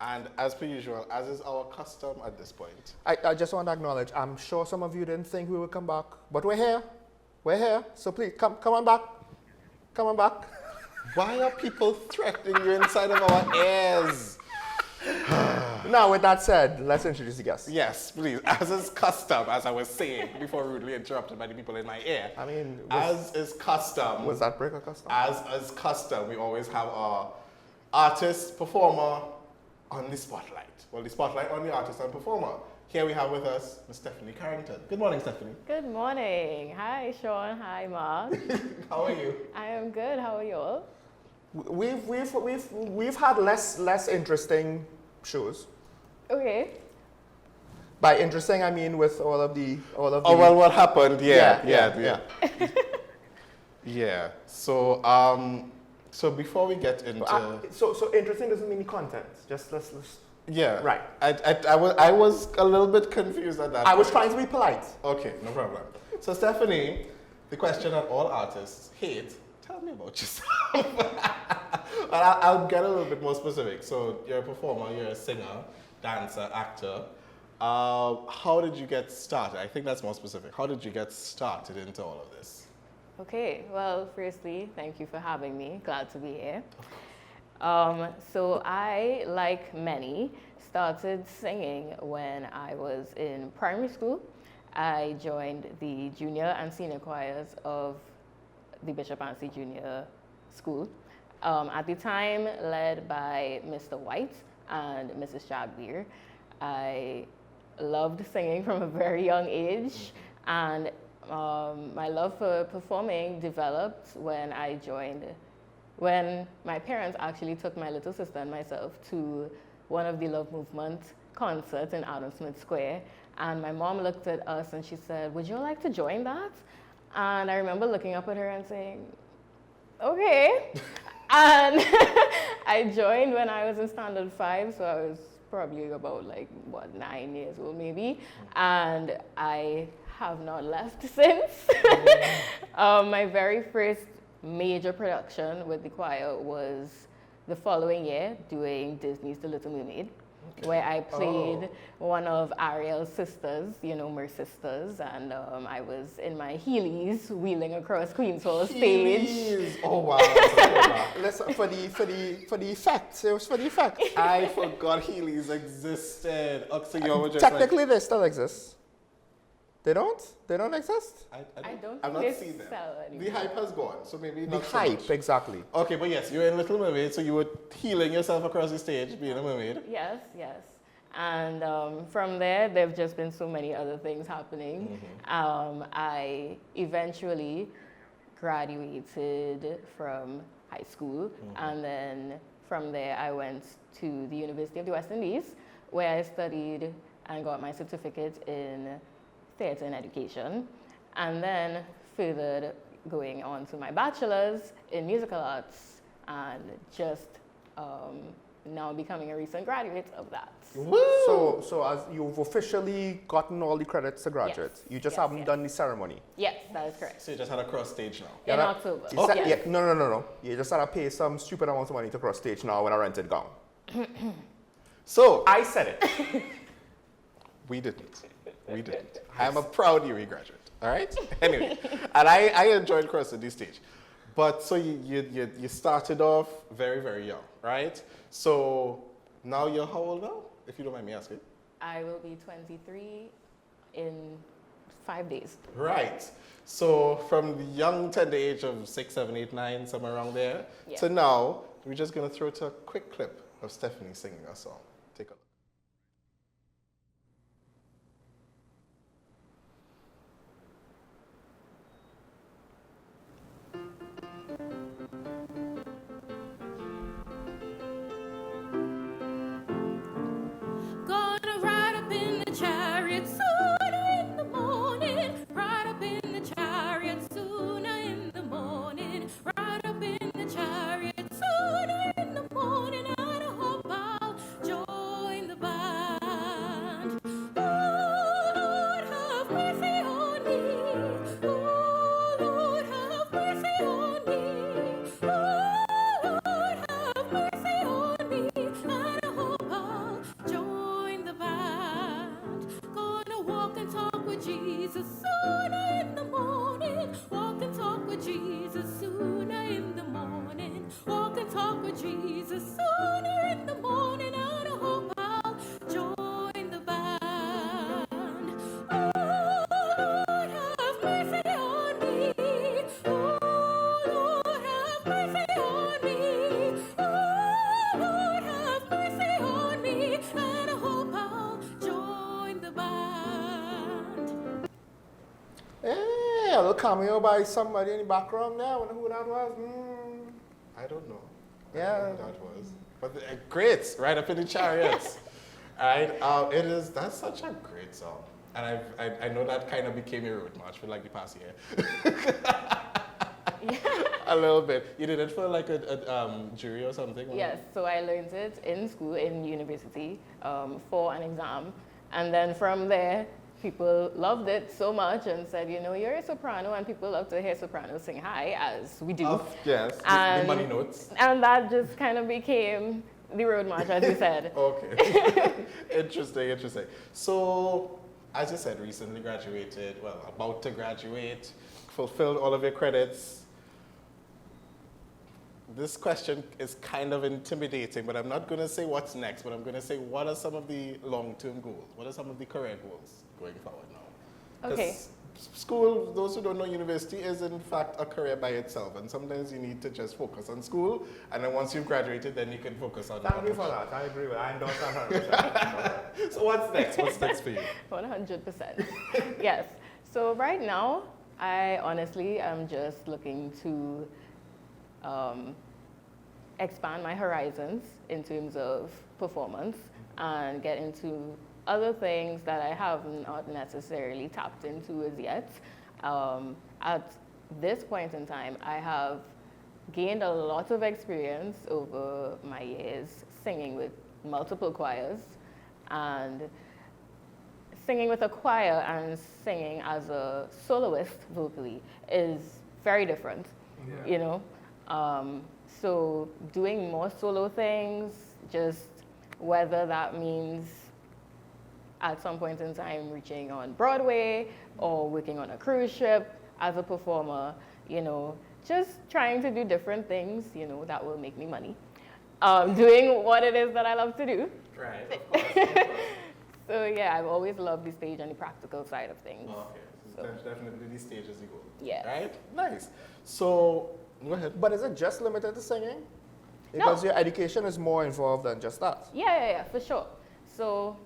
And as per usual, as is our custom at this point. I just want to acknowledge, I'm sure some of you didn't think we would come back, but we're here. We're here. So please, come on back. Come on back. Why are people threatening you inside of our ears? Now, with that said, let's introduce the guest. Yes, please. As is custom, as I was saying before rudely interrupted by the people in my ear. I mean, as is custom. Was that break a custom? As is custom, we always have our artist, performer on the spotlight. Well, the spotlight on the artist and performer. Here we have with us Ms. Stephanie Carrington. Good morning, Stephanie. Good morning. Hi, Sean. Hi, Mark. How are you? I am good. How are you all? We've had less interesting shows. Okay. By interesting, I mean with all of the. Oh well, what happened? Yeah. Yeah. So before we get into so interesting doesn't mean the content. Just let's. Yeah. Right. I was a little bit confused at that. I was trying to be polite. Okay, no problem. So Stephanie, the question that all artists hate. Tell me about yourself. I'll get a little bit more specific. So you're a performer, you're a singer, dancer, actor. How did you get started? I think that's more specific. How did you get started into all of this? Okay. Well, firstly, thank you for having me. Glad to be here. So I, like many, started singing when I was in primary school. I joined the junior and senior choirs of the Bishop Anstey Junior School. At the time, led by Mr. White and Mrs. Shagbeer. I loved singing from a very young age, and my love for performing developed when when my parents actually took my little sister and myself to one of the Love Movement concerts in Adam Smith Square. And my mom looked at us and she said, "Would you like to join that?" And I remember looking up at her and saying, "Okay." And I joined when I was in Standard 5, so I was probably about 9 years old maybe. And I have not left since. My very first major production with the choir was the following year doing Disney's The Little Mermaid, where I played one of Ariel's sisters, Mer sisters, and I was in my Heelys wheeling across Queen's Hall stage. Heelys. Oh wow! Listen, for the effect. It was for the effect. I forgot Heelys existed. So you were just technically, they still exist. They don't? They don't exist? I don't I've think not they seen them. sell anymore. The hype has gone, so maybe The not so hype, much. exactly. Okay, but yes, you were in Little Mermaid, so you were healing yourself across the stage, being a mermaid. Yes. And from there, there have just been so many other things happening. I eventually graduated from high school, and then from there, I went to the University of the West Indies, where I studied and got my certificate in theatre and education, and then further going on to my bachelor's in musical arts, and just now becoming a recent graduate of that. Woo! So as you've officially gotten all the credits to graduate, Yes. you just Yes, haven't done the ceremony. Yes, that is correct. So you just had a cross stage now. In October. Yeah, no. You just had to pay some stupid amount of money to cross stage now with a rented gown. So I said it. we didn't. I'm a proud UWE graduate. All right. Anyway, and I enjoyed crossing the stage, but so you started off very, very young, right? So now you're how old now, if you don't mind me asking? I will be 23 in 5 days. Right. So from the young tender age of 6, 7, 8, 9, somewhere around there, Yeah. to now, we're just gonna throw to a quick clip of Stephanie singing a song. Take a look. Gonna ride up in the chariot sooner in the morning. Ride up in the chariot sooner in the morning. Ride up in the chariot sooner in the morning. And I hope I'll join a little cameo by somebody in the background there. I wonder who that was. I don't know. I Yeah. don't know who that was. But great, right up in the chariots. Right? That's such a great song. And I know that kind of became a road march for like the past year. A little bit. You did it for like a jury or something? Yes, so I learned it in school, in university, for an exam. And then from there, people loved it so much and said, you know, you're a soprano and people love to hear sopranos sing high, as we do. Yes, the And- money notes. And that just kind of became the road march, as you said. Okay. Interesting, interesting. So, as you said, recently graduated, well, about to graduate, fulfilled all of your credits. This question is kind of intimidating, but I'm not going to say what's next, but I'm going to say what are some of the long-term goals? What are some of the career goals going forward now? Okay. 'Cause school, those who don't know, university is in fact a career by itself, and sometimes you need to just focus on school, and then once you've graduated, then you can focus on Thank you for that. I agree with that. I endorse that 100%. So what's next? What's next for you? 100%. Yes. So right now, I honestly am just looking to expand my horizons in terms of performance and get into other things that I have not necessarily tapped into as yet. At this point in time, I have gained a lot of experience over my years singing with multiple choirs, and singing with a choir and singing as a soloist vocally is very different, you know? So doing more solo things, just whether that means at some point in time reaching on Broadway or working on a cruise ship as a performer, you know, just trying to do different things, you know, that will make me money. Doing what it is that I love to do. Right, of course. So yeah, I've always loved the stage and the practical side of things. Okay, so definitely these stages you go. Yeah. Right? Nice. So, go ahead. But is it just limited to singing? Because your education is more involved than just that. Yeah, for sure. So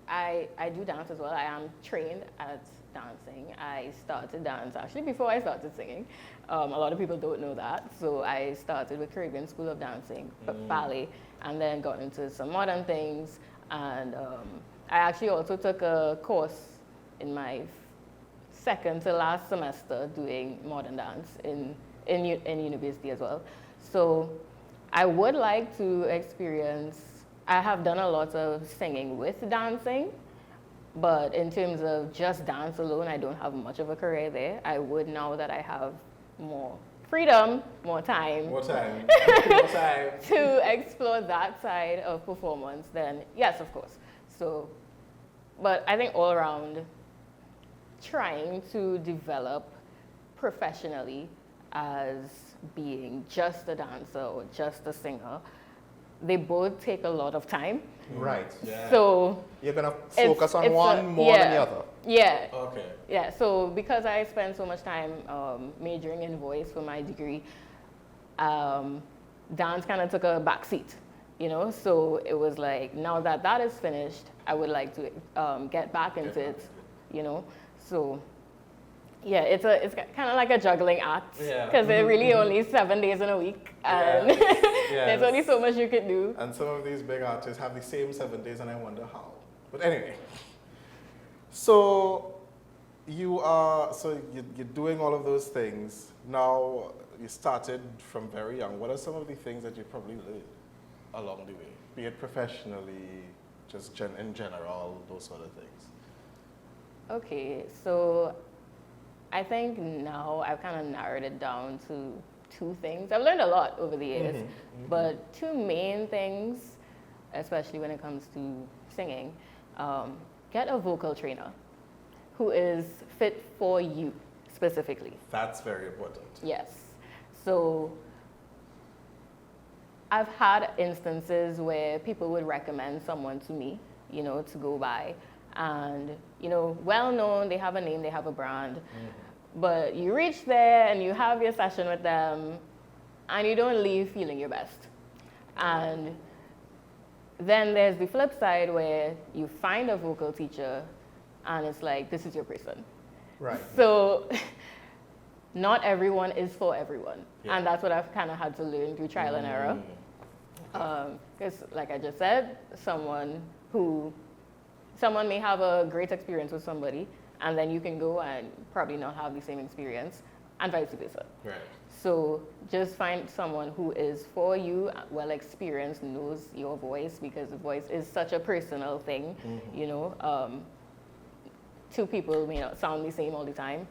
I do dance as well. I am trained at dancing. I started dance actually before I started singing. A lot of people don't know that. So I started with Caribbean School of Dancing, ballet, and then got into some modern things. And I actually also took a course in my second to last semester doing modern dance in university as well. So I would like to experience, I have done a lot of singing with dancing, but in terms of just dance alone, I don't have much of a career there. I would, now that I have more freedom, more time. More time. More time. To explore that side of performance, then yes, of course. So, but I think all around, trying to develop professionally as being just a dancer or just a singer, they both take a lot of time. Right. Yeah. So You're going to focus on it's one more than the other. Yeah. Okay. Yeah, so because I spent so much time majoring in voice for my degree, dance kind of took a back seat, you know? So it was like, now that that is finished, I would like to get back into it, you know? So yeah, it's kind of like a juggling act, Yeah. because there really only 7 days in a week, and there's only so much you can do. And some of these big artists have the same 7 days, and I wonder how. But anyway, so you're doing all of those things. Now, you started from very young. What are some of the things that you probably learned along the way? Be it professionally, just in general, those sort of things. Okay, so I think now I've kind of narrowed it down to 2 things. I've learned a lot over the years, but 2 main things, especially when it comes to singing, get a vocal trainer who is fit for you specifically. That's very important. Yes. So I've had instances where people would recommend someone to me, you know, to go by. And, you know, well known, they have a name, they have a brand. But you reach there and you have your session with them and you don't leave feeling your best. And then there's the flip side where you find a vocal teacher and it's like, this is your person. Right. So not everyone is for everyone. Yeah. And that's what I've kind of had to learn through trial and error. Because like I just said, someone may have a great experience with somebody, and then you can go and probably not have the same experience, and vice versa. Right. So just find someone who is for you, well experienced, knows your voice, because the voice is such a personal thing. You know, two people may not sound the same all the time.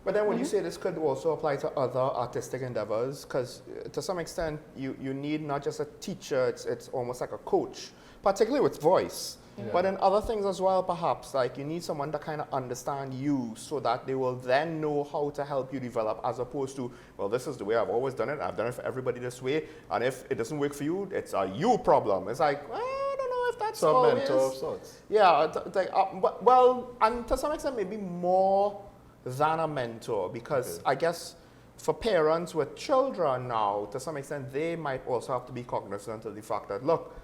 But then when you say this could also apply to other artistic endeavors, because to some extent you need not just a teacher, it's almost like a coach, particularly with voice. Yeah. But in other things as well, perhaps, like you need someone to kind of understand you so that they will then know how to help you develop, as opposed to, well, this is the way I've always done it. I've done it for everybody this way. And if it doesn't work for you, it's a you problem. It's like, well, I don't know if that's So a always... mentor of sorts. Yeah, well, and to some extent, maybe more than a mentor, because I guess for parents with children now, to some extent, they might also have to be cognizant of the fact that, look,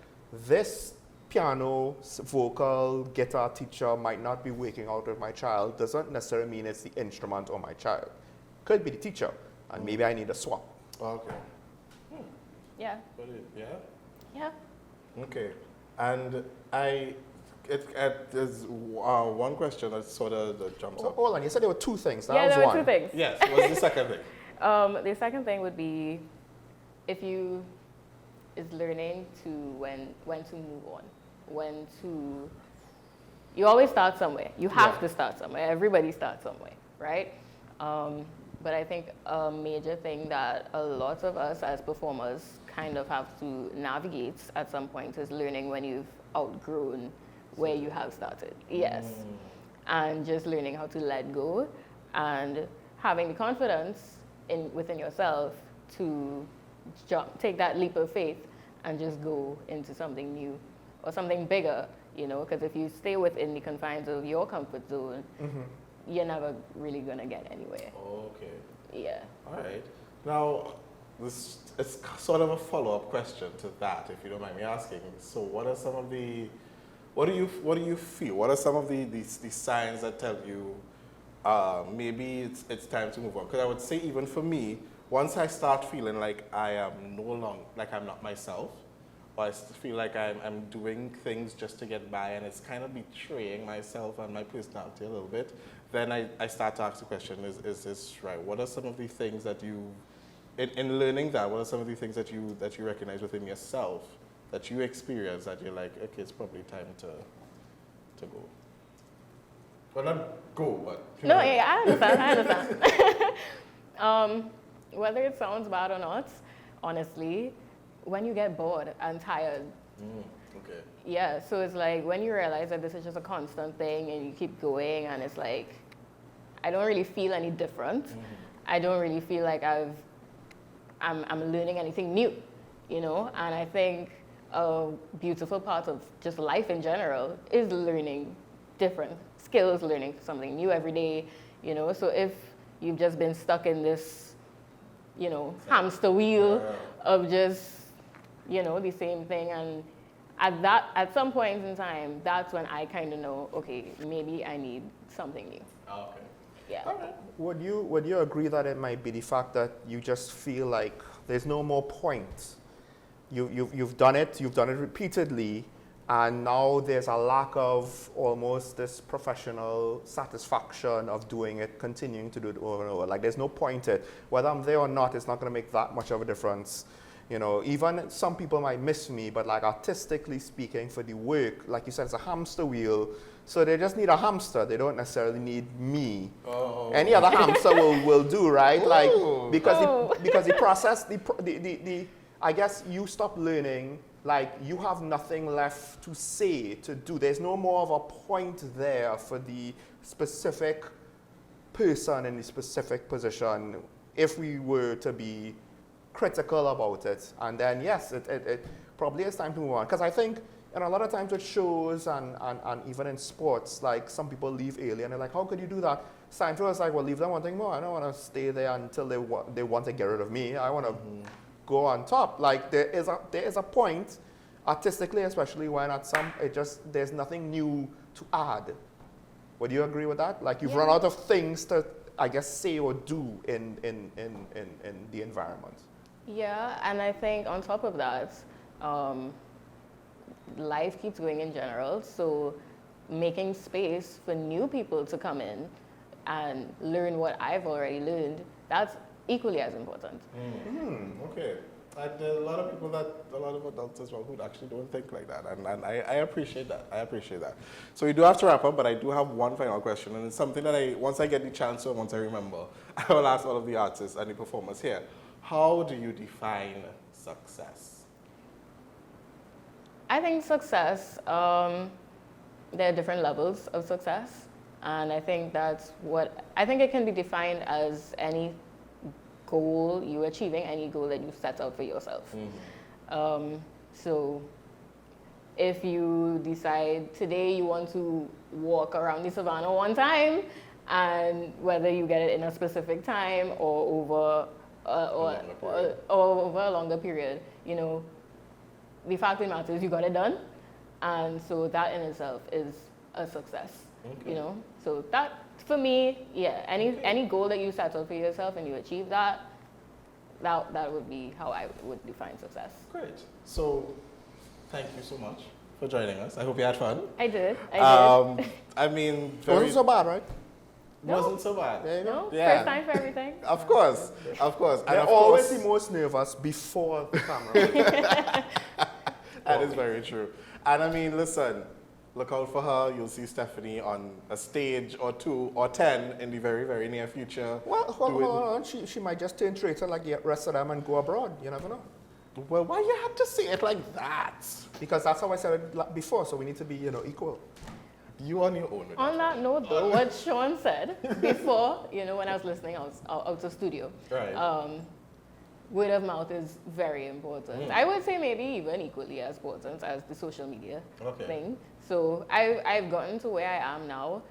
this piano, vocal, guitar teacher might not be working out with my child, doesn't necessarily mean it's the instrument or my child. Could be the teacher, and maybe I need a swap. Okay. Yeah. Yeah? Yeah. Okay. And there's one question that sort of jumps up. Hold on, you said there were two things. That Yeah, was there one. were two things. Yes, what's the second thing? The second thing would be if you is learning to when to move on, you always start somewhere. You have to start somewhere. Everybody starts somewhere, right? But I think a major thing that a lot of us as performers kind of have to navigate at some point is learning when you've outgrown where you have started. Yes. And just learning how to let go and having the confidence within yourself to take that leap of faith and just go into something new or something bigger, you know, because if you stay within the confines of your comfort zone, you're never really going to get anywhere. Okay. Yeah. All right. Now, this is sort of a follow-up question to that, if you don't mind me asking. So, what are some of the, what do you feel? What are some of the signs that tell you maybe it's time to move on? Because I would say, even for me, once I start feeling like I am no longer, like I'm not myself, or I feel like I'm doing things just to get by, and it's kind of betraying myself and my personality a little bit, then I start to ask the question, is this right? What are some of the things that you, in learning that, what are some of the things that you recognize within yourself, that you experience, that you're like, okay, it's probably time to go? Well, not go, but... No, yeah, I understand. Whether it sounds bad or not, honestly, when you get bored and tired, Okay. yeah, so it's like when you realize that this is just a constant thing and you keep going and it's like, I don't really feel any different. I don't really feel like I'm learning anything new, you know? And I think a beautiful part of just life in general is learning different skills, learning something new every day, you know? So if you've just been stuck in this, you know, hamster wheel of just, you know, the same thing, and at some point in time, that's when I kind of know, okay, maybe I need something new. Okay. Yeah. All right. Would you agree that it might be the fact that you just feel like there's no more point? You've done it repeatedly, and now there's a lack of almost this professional satisfaction of doing it, continuing to do it over and over. Like there's no point in it. Whether I'm there or not, it's not going to make that much of a difference. You know, even some people might miss me, but like artistically speaking, for the work, like you said, it's a hamster wheel. So they just need a hamster. They don't necessarily need me. Oh. Any other hamster will do, right? Like Oh. because the process, I guess you stop learning. Like you have nothing left to say, to do. There's no more of a point there for the specific person in the specific position. If we were to be critical about it, and then yes, it probably is time to move on. Because I think, and a lot of times with shows and even in sports, like some people leave early and they're like, how could you do that? Seinfeld is like, well, leave them wanting more. I don't want to stay there until they want to get rid of me. I want to go on top. Like there is a point, artistically especially, when there's nothing new to add. Would you agree with that? Like you've run out of things to I guess, say or do in the environment. Yeah, and I think on top of that, life keeps going in general. So making space for new people to come in and learn what I've already learned, that's equally as important. Okay. And there are a lot of people a lot of adults as well who actually don't think like that. And I appreciate that. I appreciate that. So we do have to wrap up, but I do have one final question. And it's something that once I get the chance or once I remember, I will ask all of the artists and the performers here. How do you define success? I think success, there are different levels of success. And I think I think it can be defined as any goal you're achieving, any goal that you set out for yourself. So if you decide today you want to walk around the savannah one time, and whether you get it in a specific time or over over a longer period, you know, the fact of the matter is you got it done, and so that in itself is a success. You know, so that for me, yeah, any goal that you set out for yourself and you achieve that would be how I would define success. Great. So thank you so much for joining us. I hope you had fun. I did. I mean, Wasn't so bad, right? wasn't so bad. Yeah, you know? No, Yeah. first time for everything. Of course, of course. And They're of always course, the most nervous before the camera. that is very true. And I mean, listen, look out for her. You'll see Stephanie on a stage or 2 or 10 in the very, very near future. Well, hold on. She might just turn traitor like the rest of them and go abroad. You never know. Well, why you have to say it like that? Because that's how I said it before, so we need to be, you know, equal. You on your own. with On that note, though, what Sean said before, you know, when I was listening, I was out of studio. Right. Word of mouth is very important. I would say maybe even equally as important as the social media thing. So I've gotten to where I am now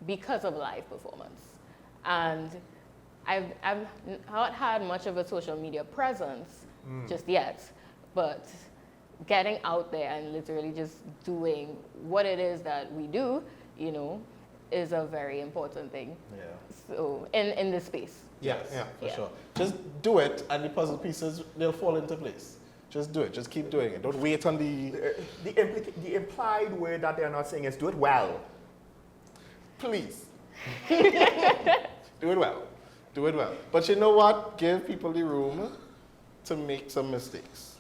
because of live performance. And I've not had much of a social media presence just yet, but getting out there and literally just doing what it is that we do, you know, is a very important thing. Yeah. So in this space. Yes, Yeah. for sure. Just do it, and the puzzle pieces, they'll fall into place. Just do it. Just keep doing it. Don't wait on The implied word that they're not saying is do it well. Please. Do it well. Do it well. But you know what? Give people the room to make some mistakes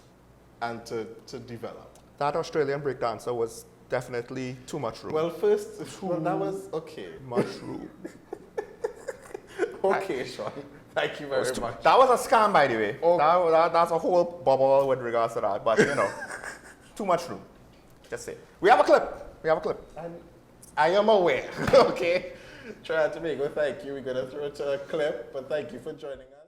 and to develop. That Australian breakdancer was definitely too much room. Well, that was okay. Much room. Okay, Sean. Thank you very much. That was a scam, by the way. Oh. That's a whole bubble with regards to that. But, you know, too much room. Just say. We have a clip. And I am aware. Okay. Try to make it. Thank you. We're going to throw it to a clip, but thank you for joining us.